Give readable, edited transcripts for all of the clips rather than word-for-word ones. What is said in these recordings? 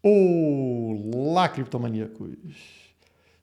Olá, criptomaníacos!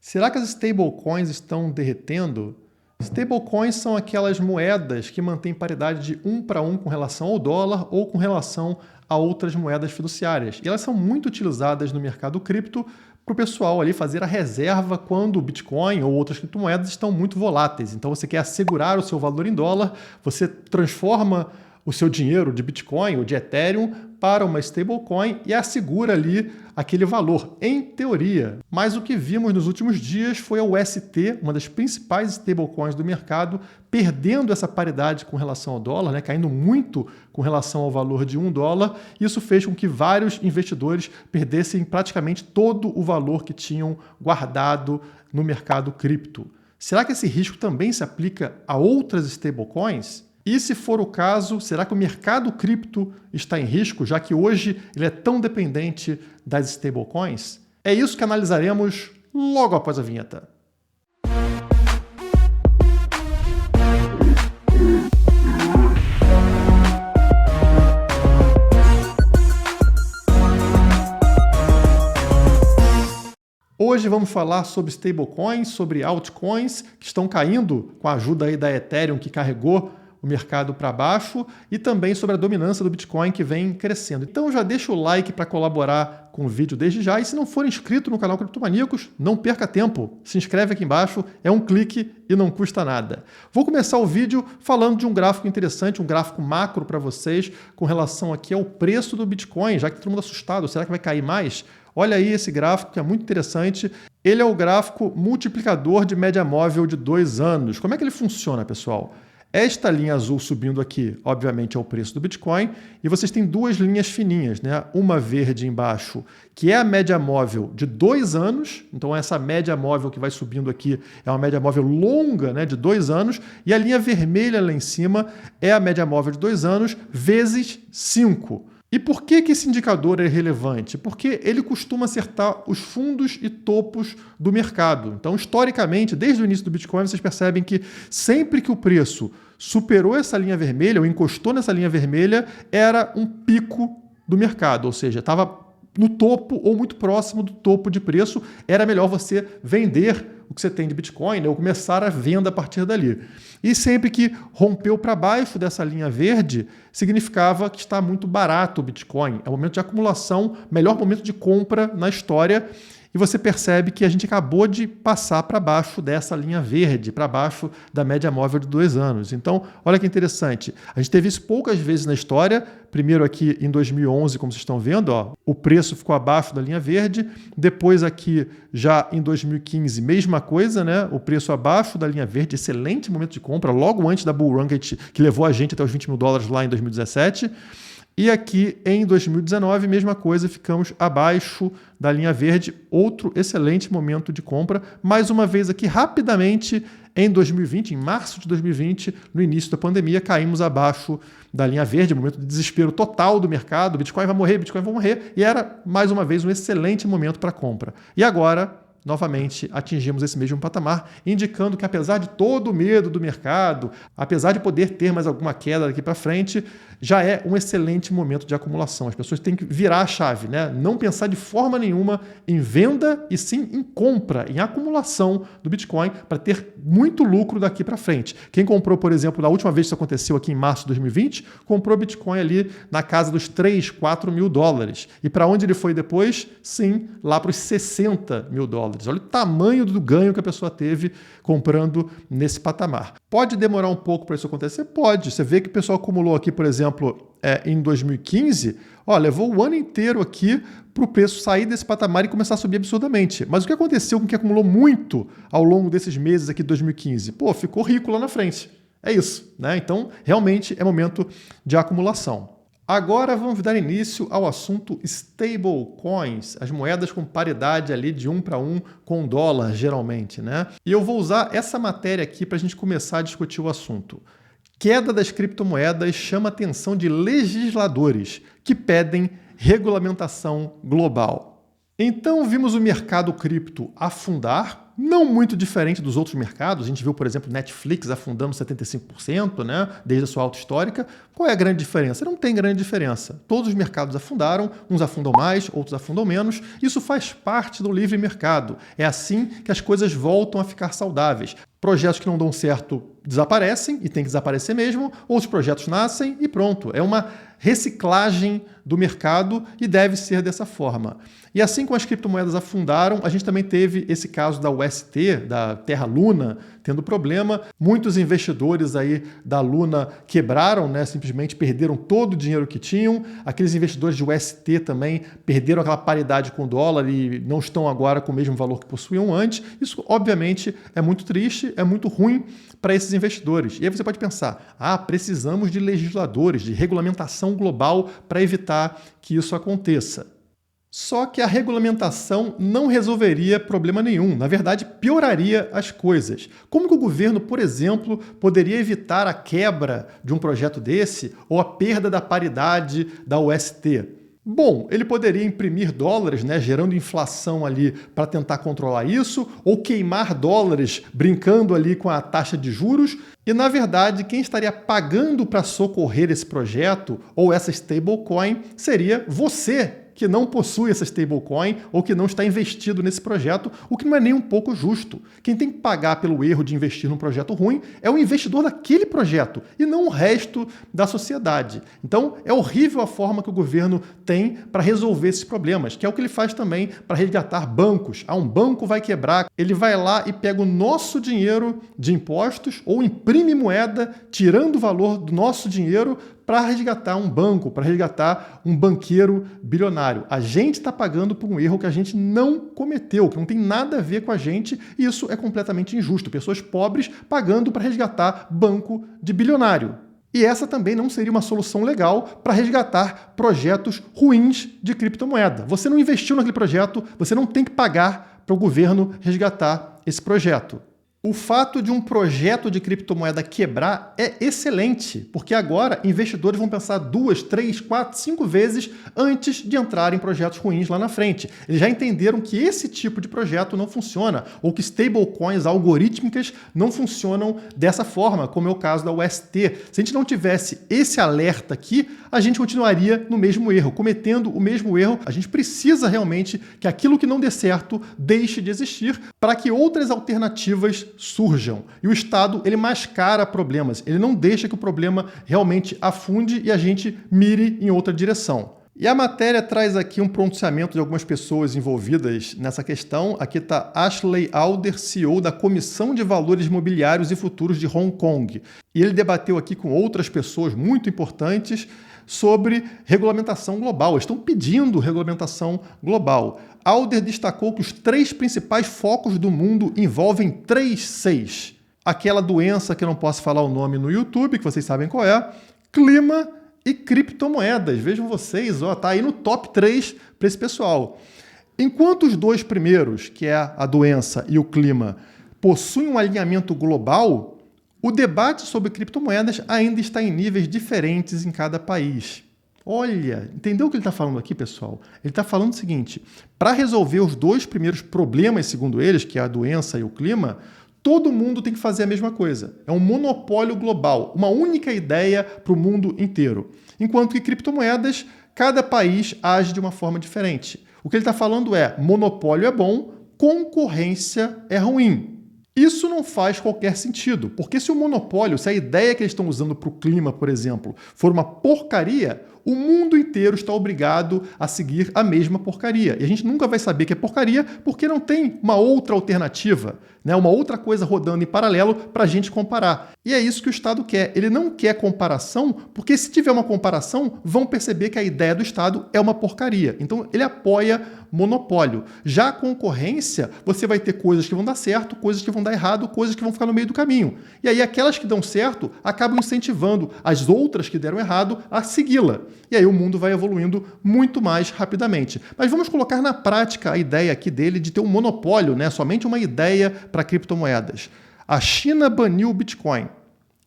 Será que as stablecoins estão derretendo? Stablecoins são aquelas moedas que mantêm paridade de 1 para 1 com relação ao dólar ou com relação a outras moedas fiduciárias. E elas são muito utilizadas no mercado cripto para o pessoal ali fazer a reserva quando o Bitcoin ou outras criptomoedas estão muito voláteis. Então você quer assegurar o seu valor em dólar, você transforma o seu dinheiro de Bitcoin ou de Ethereum para uma stablecoin e assegura ali aquele valor, em teoria. Mas o que vimos nos últimos dias foi a UST, uma das principais stablecoins do mercado, perdendo essa paridade com relação ao dólar, né, caindo muito com relação ao valor de $1. Isso fez com que vários investidores perdessem praticamente todo o valor que tinham guardado no mercado cripto. Será que esse risco também se aplica a outras stablecoins? E se for o caso, será que o mercado cripto está em risco, já que hoje ele é tão dependente das stablecoins? É isso que analisaremos logo após a vinheta. Hoje vamos falar sobre stablecoins, sobre altcoins que estão caindo com a ajuda aí da Ethereum que carregou o mercado para baixo e também sobre a dominância do Bitcoin que vem crescendo. Então já deixa o like para colaborar com o vídeo desde já e se não for inscrito no canal Criptomaníacos, não perca tempo. Se inscreve aqui embaixo, é um clique e não custa nada. Vou começar o vídeo falando de um gráfico interessante, um gráfico macro para vocês com relação aqui ao preço do Bitcoin, já que todo mundo assustado, será que vai cair mais? Olha aí esse gráfico que é muito interessante. Ele é o gráfico multiplicador de média móvel de 2 anos. Como é que ele funciona, pessoal? Esta linha azul subindo aqui, obviamente, é o preço do Bitcoin, e vocês têm duas linhas fininhas, né? Uma verde embaixo, que é a média móvel de 2 anos, então essa média móvel que vai subindo aqui é uma média móvel longa, né, de 2 anos, e a linha vermelha lá em cima é a média móvel de 2 anos vezes 5. E por que esse indicador é relevante? Porque ele costuma acertar os fundos e topos do mercado. Então, historicamente, desde o início do Bitcoin, vocês percebem que sempre que o preço superou essa linha vermelha ou encostou nessa linha vermelha, era um pico do mercado, ou seja, estava no topo ou muito próximo do topo de preço, era melhor você vender o que você tem de Bitcoin, né, ou começar a venda a partir dali. E sempre que rompeu para baixo dessa linha verde, significava que está muito barato o Bitcoin. É o momento de acumulação, melhor momento de compra na história. E você percebe que a gente acabou de passar para baixo dessa linha verde, para baixo da média móvel de 2 anos. Então, olha que interessante. A gente teve isso poucas vezes na história. Primeiro aqui em 2011, como vocês estão vendo, ó, o preço ficou abaixo da linha verde. Depois aqui, já em 2015, mesma coisa, né? O preço abaixo da linha verde, excelente momento de compra, logo antes da bull run que levou a gente até os $20 mil lá em 2017. E aqui em 2019, mesma coisa, ficamos abaixo da linha verde, outro excelente momento de compra. Mais uma vez aqui, rapidamente, em 2020, em março de 2020, no início da pandemia, caímos abaixo da linha verde, momento de desespero total do mercado, Bitcoin vai morrer, e era, mais uma vez, um excelente momento para compra. E agora, novamente, atingimos esse mesmo patamar, indicando que apesar de todo o medo do mercado, apesar de poder ter mais alguma queda daqui para frente, já é um excelente momento de acumulação. As pessoas têm que virar a chave, né? Não pensar de forma nenhuma em venda e sim em compra, em acumulação do Bitcoin para ter muito lucro daqui para frente. Quem comprou, por exemplo, na última vez que isso aconteceu aqui em março de 2020, comprou Bitcoin ali na casa dos $3, $4 mil. E para onde ele foi depois? Sim, lá para os $60 mil. Olha o tamanho do ganho que a pessoa teve comprando nesse patamar. Pode demorar um pouco para isso acontecer? Pode. Você vê que o pessoal acumulou aqui, por exemplo, em 2015, levou o ano inteiro aqui para o preço sair desse patamar e começar a subir absurdamente. Mas o que aconteceu com quem acumulou muito ao longo desses meses aqui de 2015? Ficou rico lá na frente. É isso, né? Então, realmente é momento de acumulação. Agora vamos dar início ao assunto stablecoins, as moedas com paridade ali de 1 para 1 com dólar, geralmente, né? E eu vou usar essa matéria aqui para a gente começar a discutir o assunto. Queda das criptomoedas chama a atenção de legisladores que pedem regulamentação global. Então vimos o mercado cripto afundar, não muito diferente dos outros mercados. A gente viu, por exemplo, Netflix afundando 75%, né, desde a sua alta histórica. Qual é a grande diferença? Não tem grande diferença. Todos os mercados afundaram, uns afundam mais, outros afundam menos. Isso faz parte do livre mercado. É assim que as coisas voltam a ficar saudáveis. Projetos que não dão certo desaparecem e tem que desaparecer mesmo, outros projetos nascem e pronto. É uma reciclagem do mercado e deve ser dessa forma. E assim como as criptomoedas afundaram, a gente também teve esse caso da UST, da Terra Luna, tendo problema. Muitos investidores aí da Luna quebraram, né? Simplesmente perderam todo o dinheiro que tinham. Aqueles investidores de UST também perderam aquela paridade com o dólar e não estão agora com o mesmo valor que possuíam antes. Isso, obviamente, é muito triste, é muito ruim para esses investidores. E aí você pode pensar, precisamos de legisladores, de regulamentação global para evitar que isso aconteça. Só que a regulamentação não resolveria problema nenhum, na verdade pioraria as coisas. Como que o governo, por exemplo, poderia evitar a quebra de um projeto desse ou a perda da paridade da UST? Bom, ele poderia imprimir dólares, né, gerando inflação ali para tentar controlar isso, ou queimar dólares brincando ali com a taxa de juros. E, na verdade, quem estaria pagando para socorrer esse projeto ou essa stablecoin seria você, que não possui essa stablecoin ou que não está investido nesse projeto, o que não é nem um pouco justo. Quem tem que pagar pelo erro de investir num projeto ruim é o investidor daquele projeto e não o resto da sociedade. Então, é horrível a forma que o governo tem para resolver esses problemas, que é o que ele faz também para resgatar bancos. Um banco vai quebrar, ele vai lá e pega o nosso dinheiro de impostos ou imprime moeda, tirando o valor do nosso dinheiro para resgatar um banco, para resgatar um banqueiro bilionário. A gente está pagando por um erro que a gente não cometeu, que não tem nada a ver com a gente, e isso é completamente injusto. Pessoas pobres pagando para resgatar banco de bilionário. E essa também não seria uma solução legal para resgatar projetos ruins de criptomoeda. Você não investiu naquele projeto, você não tem que pagar para o governo resgatar esse projeto. O fato de um projeto de criptomoeda quebrar é excelente, porque agora investidores vão pensar 2, 3, 4, 5 vezes antes de entrar em projetos ruins lá na frente. Eles já entenderam que esse tipo de projeto não funciona, ou que stablecoins algorítmicas não funcionam dessa forma, como é o caso da UST. Se a gente não tivesse esse alerta aqui, a gente continuaria no mesmo erro, cometendo o mesmo erro. A gente precisa realmente que aquilo que não dê certo deixe de existir para que outras alternativas surjam. E o Estado, ele mascara problemas, ele não deixa que o problema realmente afunde e a gente mire em outra direção. E a matéria traz aqui um pronunciamento de algumas pessoas envolvidas nessa questão. Aqui está Ashley Alder, CEO da Comissão de Valores Imobiliários e Futuros de Hong Kong. E ele debateu aqui com outras pessoas muito importantes sobre regulamentação global. Estão pedindo regulamentação global. Alder destacou que os 3 principais focos do mundo envolvem 3 Cs. Aquela doença que eu não posso falar o nome no YouTube, que vocês sabem qual é, clima e criptomoedas. Vejam vocês, tá aí no top 3 para esse pessoal. Enquanto os 2 primeiros, que é a doença e o clima, possuem um alinhamento global, o debate sobre criptomoedas ainda está em níveis diferentes em cada país. Olha, entendeu o que ele está falando aqui, pessoal? Ele está falando o seguinte, para resolver os 2 primeiros problemas, segundo eles, que é a doença e o clima, todo mundo tem que fazer a mesma coisa. É um monopólio global, uma única ideia para o mundo inteiro. Enquanto que criptomoedas, cada país age de uma forma diferente. O que ele está falando é, monopólio é bom, concorrência é ruim. Isso não faz qualquer sentido, porque se o monopólio, se a ideia que eles estão usando para o clima, por exemplo, for uma porcaria, o mundo inteiro está obrigado a seguir a mesma porcaria. E a gente nunca vai saber que é porcaria porque não tem uma outra alternativa, né? Uma outra coisa rodando em paralelo para a gente comparar. E é isso que o Estado quer. Ele não quer comparação, porque se tiver uma comparação, vão perceber que a ideia do Estado é uma porcaria. Então, ele apoia monopólio. Já a concorrência, você vai ter coisas que vão dar certo, coisas que vão dar errado, coisas que vão ficar no meio do caminho. E aí, aquelas que dão certo acabam incentivando as outras que deram errado a segui-la. E aí o mundo vai evoluindo muito mais rapidamente. Mas vamos colocar na prática a ideia aqui dele de ter um monopólio, né? Somente uma ideia para criptomoedas. A China baniu o Bitcoin.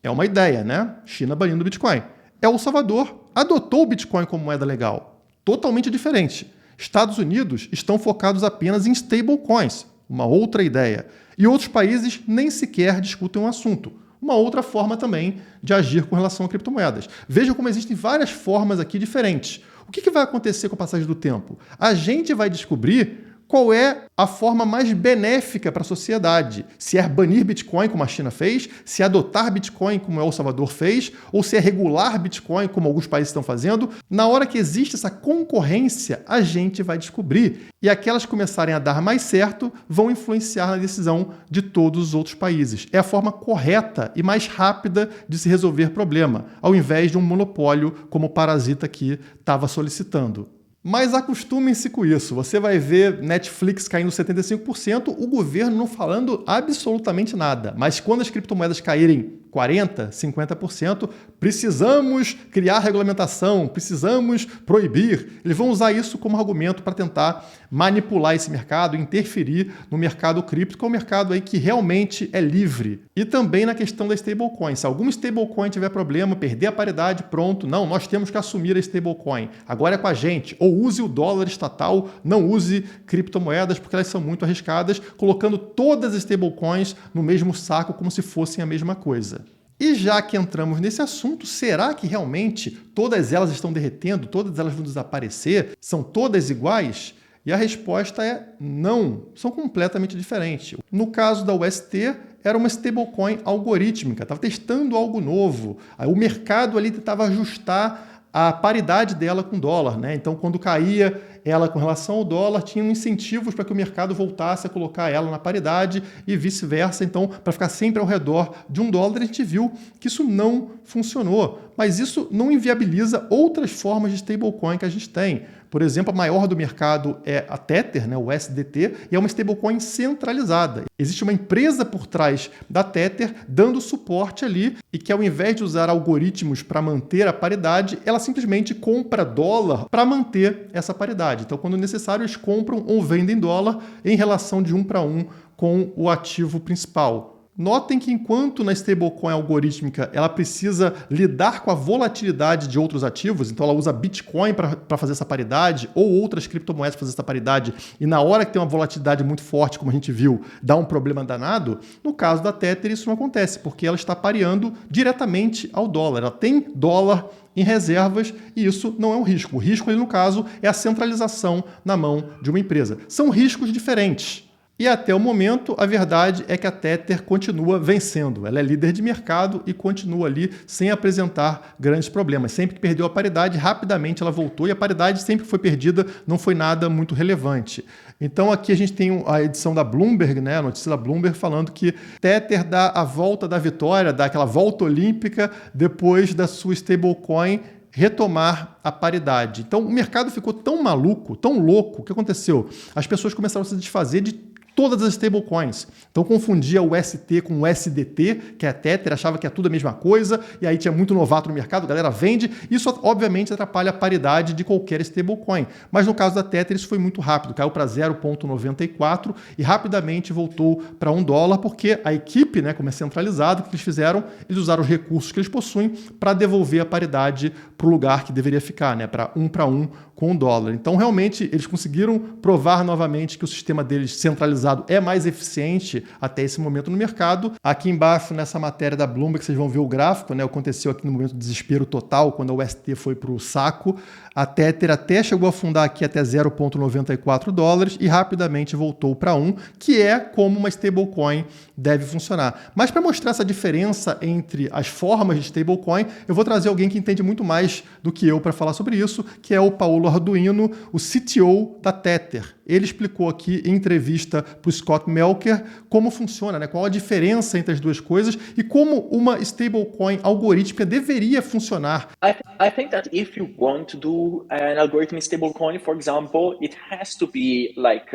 É uma ideia, né? China banindo o Bitcoin. El Salvador adotou o Bitcoin como moeda legal. Totalmente diferente. Estados Unidos estão focados apenas em stablecoins, uma outra ideia. E outros países nem sequer discutem o assunto. Uma outra forma também de agir com relação a criptomoedas. Veja como existem várias formas aqui diferentes. O que vai acontecer com a passagem do tempo? A gente vai descobrir qual é a forma mais benéfica para a sociedade. Se é banir Bitcoin, como a China fez, se é adotar Bitcoin, como El Salvador fez, ou se é regular Bitcoin, como alguns países estão fazendo. Na hora que existe essa concorrência, a gente vai descobrir. E aquelas que começarem a dar mais certo vão influenciar na decisão de todos os outros países. É a forma correta e mais rápida de se resolver problema, ao invés de um monopólio como o Parasita aqui estava solicitando. Mas acostumem-se com isso. Você vai ver Netflix caindo 75%, o governo não falando absolutamente nada. Mas quando as criptomoedas caírem 40%, 50%, precisamos criar regulamentação, precisamos proibir. Eles vão usar isso como argumento para tentar manipular esse mercado, interferir no mercado cripto, que é um mercado aí que realmente é livre. E também na questão da stablecoin. Se alguma stablecoin tiver problema, perder a paridade, pronto. Não, nós temos que assumir a stablecoin. Agora é com a gente. Ou use o dólar estatal, não use criptomoedas, porque elas são muito arriscadas, colocando todas as stablecoins no mesmo saco como se fossem a mesma coisa. E já que entramos nesse assunto, será que realmente todas elas estão derretendo, todas elas vão desaparecer? São todas iguais? E a resposta é não, são completamente diferentes. No caso da UST, era uma stablecoin algorítmica, estava testando algo novo. Aí o mercado ali tentava ajustar a paridade dela com o dólar, né? Então, quando caía ela com relação ao dólar, tinha incentivos para que o mercado voltasse a colocar ela na paridade e vice-versa. Então, para ficar sempre ao redor de $1, a gente viu que isso não funcionou. Mas isso não inviabiliza outras formas de stablecoin que a gente tem. Por exemplo, a maior do mercado é a Tether, né, o USDT, e é uma stablecoin centralizada. Existe uma empresa por trás da Tether dando suporte ali e que, ao invés de usar algoritmos para manter a paridade, ela simplesmente compra dólar para manter essa paridade. Então, quando necessário, eles compram ou vendem dólar em relação de 1 para 1 com o ativo principal. Notem que enquanto na stablecoin algorítmica ela precisa lidar com a volatilidade de outros ativos, então ela usa Bitcoin para fazer essa paridade ou outras criptomoedas para fazer essa paridade, e na hora que tem uma volatilidade muito forte, como a gente viu, dá um problema danado, no caso da Tether isso não acontece, porque ela está pareando diretamente ao dólar. Ela tem dólar em reservas e isso não é um risco. O risco, no caso, é a centralização na mão de uma empresa. São riscos diferentes. E até o momento, a verdade é que a Tether continua vencendo. Ela é líder de mercado e continua ali sem apresentar grandes problemas. Sempre que perdeu a paridade, rapidamente ela voltou e a paridade sempre que foi perdida não foi nada muito relevante. Então aqui a gente tem a edição da Bloomberg, né, a notícia da Bloomberg falando que Tether dá a volta da vitória, dá aquela volta olímpica depois da sua stablecoin retomar a paridade. Então o mercado ficou tão maluco, tão louco, o que aconteceu? As pessoas começaram a se desfazer de todas as stablecoins. Então confundia o UST com o USDT, que é a Tether, achava que é tudo a mesma coisa, e aí tinha muito novato no mercado, a galera vende. Isso obviamente atrapalha a paridade de qualquer stablecoin. Mas no caso da Tether isso foi muito rápido, caiu para 0,94 e rapidamente voltou para $1, porque a equipe, né, como é centralizada, o que eles fizeram? Eles usaram os recursos que eles possuem para devolver a paridade para o lugar que deveria ficar, né, para 1 com o dólar. Então realmente eles conseguiram provar novamente que o sistema deles centralizado é mais eficiente até esse momento no mercado. Aqui embaixo, nessa matéria da Bloomberg, vocês vão ver o gráfico, né? Aconteceu aqui no momento de desespero total, quando a UST foi para o saco. A Tether até chegou a afundar aqui até $0,94 e rapidamente voltou para 1, que é como uma stablecoin deve funcionar. Mas para mostrar essa diferença entre as formas de stablecoin, eu vou trazer alguém que entende muito mais do que eu para falar sobre isso, que é o Paulo Arduino, o CTO da Tether. Ele explicou aqui em entrevista para o Scott Melker como funciona, né? Qual a diferença entre as duas coisas e como uma stablecoin algorítmica deveria funcionar. I think that if you want to do an algorithm stablecoin, for example, it has to be like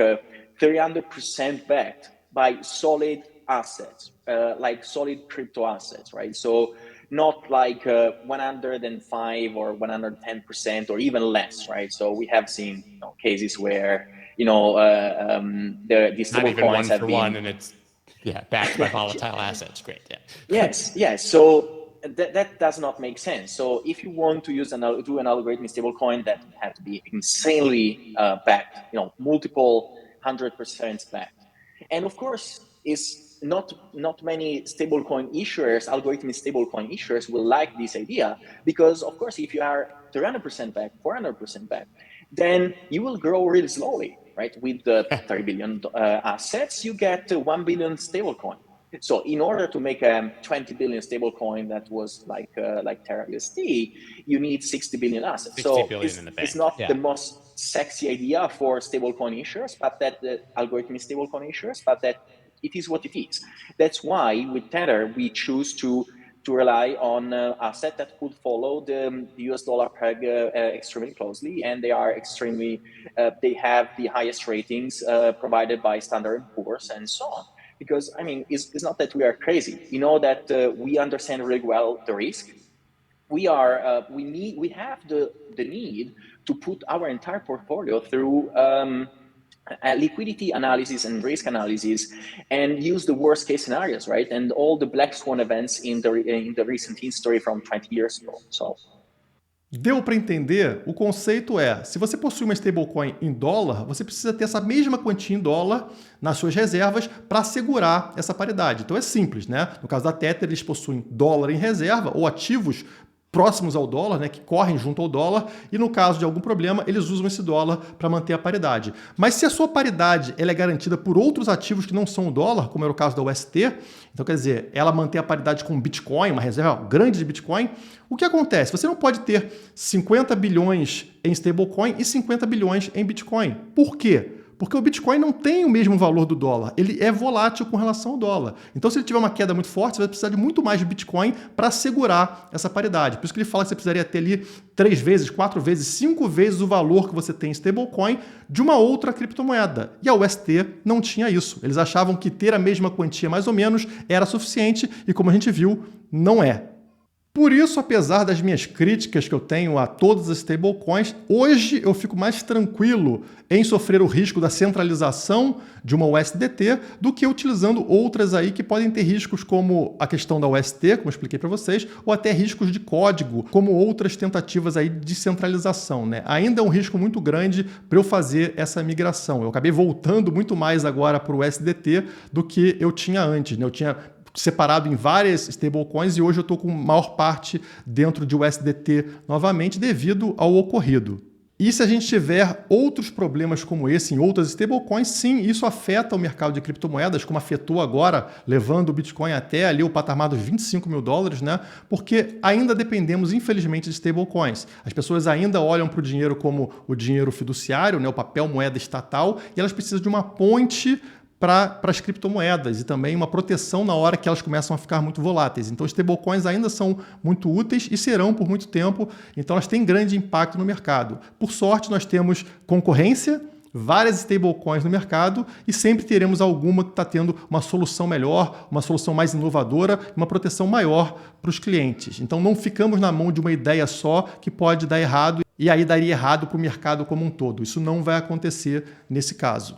300% backed by solid assets, like solid crypto assets, right? So not like 105 or 110% or even less, right? So we have seen cases where the stable coins have been and it's backed by volatile assets. Great, yeah. Yes. So that does not make sense. So if you want to do an algorithmic stablecoin, that would have to be insanely backed, multiple 100% backed. And of course, is not many stablecoin issuers, algorithmic stablecoin issuers, will like this idea, because of course, if you are 300% back, 400% back, then you will grow really slowly, right? With the 30 billion assets, you get 1 billion stablecoin. So in order to make a 20 billion stablecoin that was like Terra USD, you need 60 billion assets. 60 billion in the bank. It's not the most sexy idea for stablecoin issuers, but that the algorithmic stablecoin issuers, but that it is what it is. That's why with Tether, we choose to rely on asset that could follow the US dollar peg extremely closely, and they are extremely, they have the highest ratings provided by Standard & Poor's and so on. Because I mean, it's not that we are crazy. You know that we understand really well the risk. We have the need to put our entire portfolio through liquidity analysis and risk analysis, and use the worst case scenarios, right? And all the black swan events in the recent history from 20 years ago. So. Deu para entender? O conceito é, se você possui uma stablecoin em dólar, você precisa ter essa mesma quantia em dólar nas suas reservas para assegurar essa paridade. Então é simples, né? No caso da Tether, eles possuem dólar em reserva ou ativos próximos ao dólar, né, que correm junto ao dólar, e no caso de algum problema, eles usam esse dólar para manter a paridade. Mas se a sua paridade ela é garantida por outros ativos que não são o dólar, como era o caso da UST, então quer dizer, ela mantém a paridade com Bitcoin, uma reserva grande de Bitcoin, o que acontece? Você não pode ter 50 bilhões em stablecoin e 50 bilhões em Bitcoin. Por quê? Porque o Bitcoin não tem o mesmo valor do dólar, ele é volátil com relação ao dólar. Então, se ele tiver uma queda muito forte, você vai precisar de muito mais de Bitcoin para assegurar essa paridade. Por isso que ele fala que você precisaria ter ali 3 vezes, 4 vezes, 5 vezes o valor que você tem em stablecoin de uma outra criptomoeda. E a UST não tinha isso. Eles achavam que ter a mesma quantia, mais ou menos, era suficiente e, como a gente viu, não é. Por isso, apesar das minhas críticas que eu tenho a todas as stablecoins, hoje eu fico mais tranquilo em sofrer o risco da centralização de uma USDT do que utilizando outras aí que podem ter riscos como a questão da UST, como eu expliquei para vocês, ou até riscos de código, como outras tentativas aí de centralização, né? Ainda é um risco muito grande para eu fazer essa migração. Eu acabei voltando muito mais agora para o USDT do que eu tinha antes, né? Eu tinha separado em várias stablecoins e hoje eu estou com maior parte dentro de USDT novamente devido ao ocorrido. E se a gente tiver outros problemas como esse em outras stablecoins, sim, isso afeta o mercado de criptomoedas, como afetou agora, levando o Bitcoin até ali o patamar dos 25 mil dólares, né? Porque ainda dependemos, infelizmente, de stablecoins. As pessoas ainda olham para o dinheiro como o dinheiro fiduciário, né? O papel moeda estatal, e elas precisam de uma ponte para as criptomoedas e também uma proteção na hora que elas começam a ficar muito voláteis. Então, os stablecoins ainda são muito úteis e serão por muito tempo, então elas têm grande impacto no mercado. Por sorte, nós temos concorrência, várias stablecoins no mercado e sempre teremos alguma que está tendo uma solução melhor, uma solução mais inovadora, uma proteção maior para os clientes. Então, não ficamos na mão de uma ideia só que pode dar errado e aí daria errado para o mercado como um todo. Isso não vai acontecer nesse caso.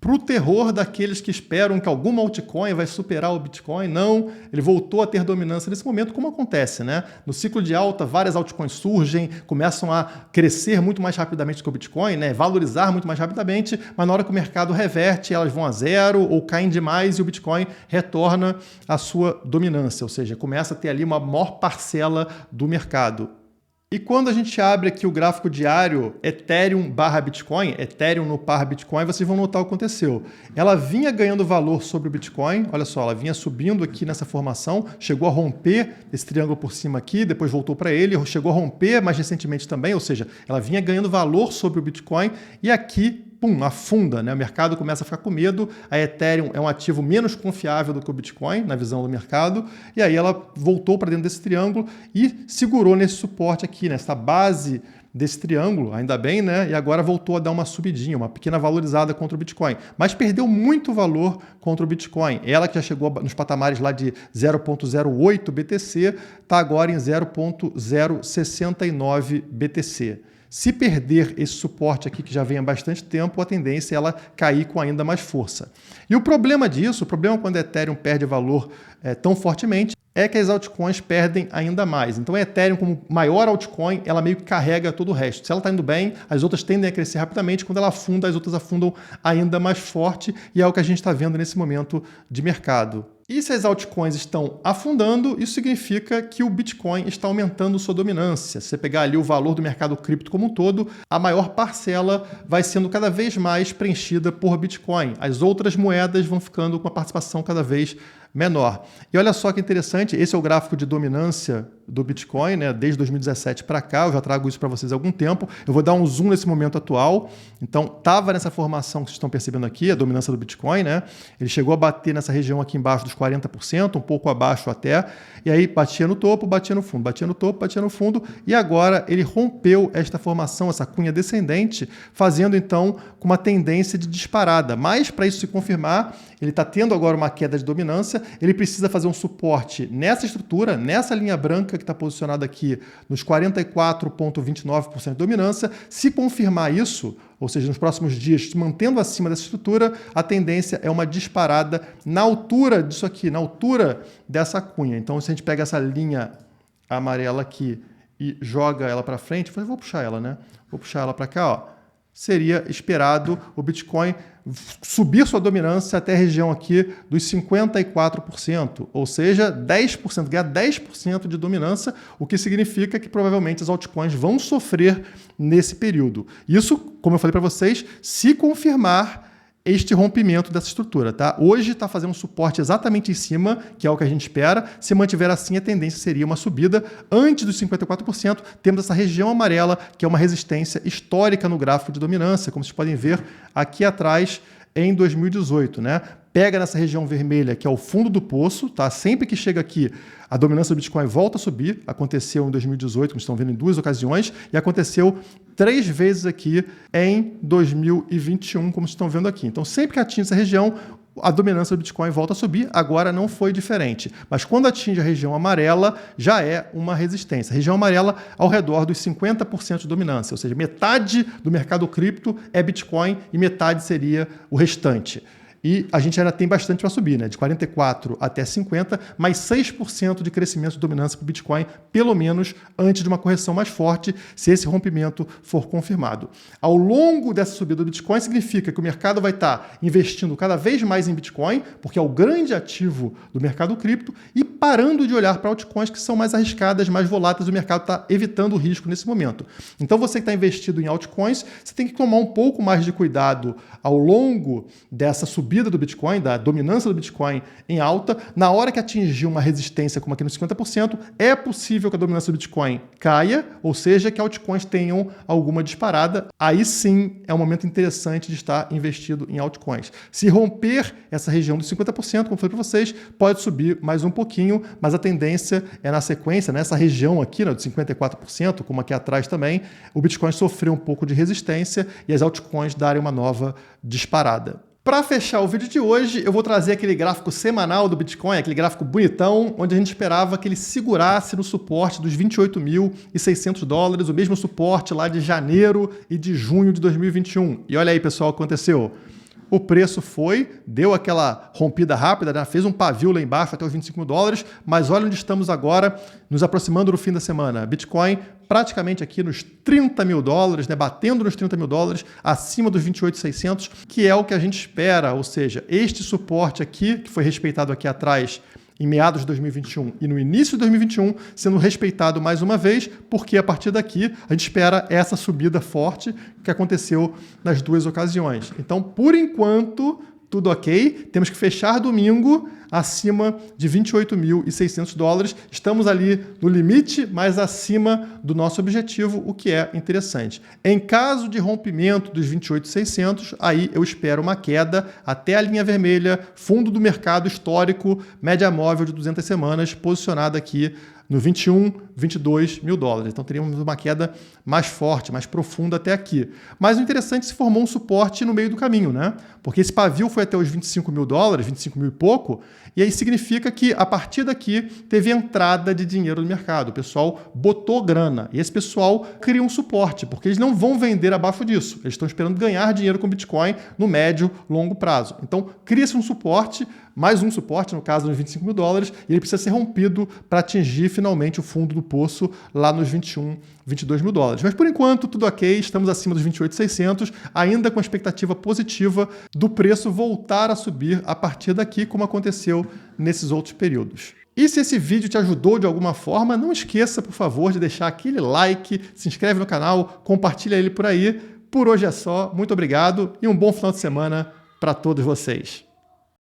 Para o terror daqueles que esperam que alguma altcoin vai superar o Bitcoin, não, ele voltou a ter dominância nesse momento, como acontece, né? No ciclo de alta, várias altcoins surgem, começam a crescer muito mais rapidamente que o Bitcoin, né? Valorizar muito mais rapidamente, mas na hora que o mercado reverte, elas vão a zero ou caem demais e o Bitcoin retorna à sua dominância, ou seja, começa a ter ali uma maior parcela do mercado. E quando a gente abre aqui o gráfico diário Ethereum barra Bitcoin, Ethereum no par Bitcoin, vocês vão notar o que aconteceu. Ela vinha ganhando valor sobre o Bitcoin, olha só, ela vinha subindo aqui nessa formação, chegou a romper esse triângulo por cima aqui, depois voltou para ele, chegou a romper mais recentemente também, ou seja, ela vinha ganhando valor sobre o Bitcoin e aqui pum, afunda, né? O mercado começa a ficar com medo, a Ethereum é um ativo menos confiável do que o Bitcoin, na visão do mercado, e aí ela voltou para dentro desse triângulo e segurou nesse suporte aqui, nessa base desse triângulo, ainda bem, né? E agora voltou a dar uma subidinha, uma pequena valorizada contra o Bitcoin, mas perdeu muito valor contra o Bitcoin. Ela que já chegou nos patamares lá de 0,08 BTC, está agora em 0,069 BTC. Se perder esse suporte aqui, que já vem há bastante tempo, a tendência é ela cair com ainda mais força. E o problema disso, o problema quando a Ethereum perde valor tão fortemente, é que as altcoins perdem ainda mais. Então a Ethereum, como maior altcoin, ela meio que carrega todo o resto. Se ela está indo bem, as outras tendem a crescer rapidamente. Quando ela afunda, as outras afundam ainda mais forte. E é o que a gente está vendo nesse momento de mercado. E se as altcoins estão afundando, isso significa que o Bitcoin está aumentando sua dominância. Se você pegar ali o valor do mercado cripto como um todo, a maior parcela vai sendo cada vez mais preenchida por Bitcoin. As outras moedas vão ficando com uma participação cada vez menor. E olha só que interessante, esse é o gráfico de dominância do Bitcoin, né? Desde 2017 para cá, eu já trago isso para vocês há algum tempo. Eu vou dar um zoom nesse momento atual. Então, estava nessa formação que vocês estão percebendo aqui, a dominância do Bitcoin, né? Ele chegou a bater nessa região aqui embaixo dos 40%, um pouco abaixo até, e aí batia no topo, batia no fundo, batia no topo, batia no fundo, e agora ele rompeu esta formação, essa cunha descendente, fazendo então com uma tendência de disparada. Mas para isso se confirmar, ele está tendo agora uma queda de dominância, ele precisa fazer um suporte nessa estrutura, nessa linha branca que está posicionada aqui nos 44,29% de dominância. Se confirmar isso, ou seja, nos próximos dias, se mantendo acima dessa estrutura, a tendência é uma disparada na altura disso aqui, na altura dessa cunha. Então, se a gente pega essa linha amarela aqui e joga ela para frente, eu vou puxar ela, né? Vou puxar ela para cá, ó. Seria esperado o Bitcoin subir sua dominância até a região aqui dos 54%, ou seja, 10%, ganhar 10% de dominância, o que significa que provavelmente as altcoins vão sofrer nesse período. Isso, como eu falei para vocês, se confirmar este rompimento dessa estrutura, tá? Hoje está fazendo um suporte exatamente em cima, que é o que a gente espera. Se mantiver assim, a tendência seria uma subida antes dos 54%. Temos essa região amarela, que é uma resistência histórica no gráfico de dominância, como vocês podem ver aqui atrás em 2018, né? Pega nessa região vermelha, que é o fundo do poço, tá? Sempre que chega aqui, a dominância do Bitcoin volta a subir. Aconteceu em 2018, como estão vendo em 2 ocasiões, e aconteceu 3 vezes aqui em 2021, como vocês estão vendo aqui. Então, sempre que atinge essa região, a dominância do Bitcoin volta a subir. Agora não foi diferente. Mas quando atinge a região amarela, já é uma resistência. A região amarela ao redor dos 50% de dominância, ou seja, metade do mercado cripto é Bitcoin e metade seria o restante. E a gente ainda tem bastante para subir, né? De 44 até 50, mais 6% de crescimento de dominância para o Bitcoin, pelo menos antes de uma correção mais forte, se esse rompimento for confirmado. Ao longo dessa subida do Bitcoin, significa que o mercado vai estar investindo cada vez mais em Bitcoin, porque é o grande ativo do mercado cripto, e parando de olhar para altcoins que são mais arriscadas, mais voláteis. O mercado está evitando o risco nesse momento. Então, você que está investido em altcoins, você tem que tomar um pouco mais de cuidado ao longo dessa subida do Bitcoin, da dominância do Bitcoin em alta. Na hora que atingir uma resistência como aqui nos 50%, é possível que a dominância do Bitcoin caia, ou seja, que altcoins tenham alguma disparada. Aí sim é um momento interessante de estar investido em altcoins. Se romper essa região dos 50%, como eu falei para vocês, pode subir mais um pouquinho, mas a tendência é na sequência, nessa região aqui, né, de 54%, como aqui atrás também, o Bitcoin sofreu um pouco de resistência e as altcoins darem uma nova disparada. Para fechar o vídeo de hoje, eu vou trazer aquele gráfico semanal do Bitcoin, aquele gráfico bonitão, onde a gente esperava que ele segurasse no suporte dos $28.600, o mesmo suporte lá de janeiro e de junho de 2021. E olha aí, pessoal, o que aconteceu. O preço deu aquela rompida rápida, né? Fez um pavio lá embaixo até os $25, mas olha onde estamos agora, nos aproximando do fim da semana. Bitcoin praticamente aqui nos $30.000, né? Batendo nos $30.000, acima dos 28.600, que é o que a gente espera, ou seja, este suporte aqui, que foi respeitado aqui atrás, em meados de 2021 e no início de 2021, sendo respeitado mais uma vez, porque a partir daqui a gente espera essa subida forte que aconteceu nas 2 ocasiões. Então, por enquanto, tudo ok. Temos que fechar domingo acima de $28.600. Estamos ali no limite, mas acima do nosso objetivo, o que é interessante. Em caso de rompimento dos 28.600, aí eu espero uma queda até a linha vermelha, fundo do mercado histórico, média móvel de 200 semanas, posicionada aqui no 21, 22 mil dólares. Então teríamos uma queda mais forte, mais profunda até aqui. Mas o interessante é que se formou um suporte no meio do caminho, né? Porque esse pavio foi até os 25 mil dólares, 25 mil e pouco, e aí significa que a partir daqui teve entrada de dinheiro no mercado. O pessoal botou grana e esse pessoal cria um suporte, porque eles não vão vender abaixo disso. Eles estão esperando ganhar dinheiro com Bitcoin no médio, longo prazo. Então cria-se um suporte, mais um suporte, no caso dos 25 mil dólares, e ele precisa ser rompido para atingir finalmente o fundo do poço lá nos 21, 22 mil dólares. Mas por enquanto tudo ok, estamos acima dos 28.600, ainda com a expectativa positiva do preço voltar a subir a partir daqui, como aconteceu nesses outros períodos. E se esse vídeo te ajudou de alguma forma, não esqueça, por favor, de deixar aquele like, se inscreve no canal, compartilha ele por aí. Por hoje é só, muito obrigado e um bom final de semana para todos vocês.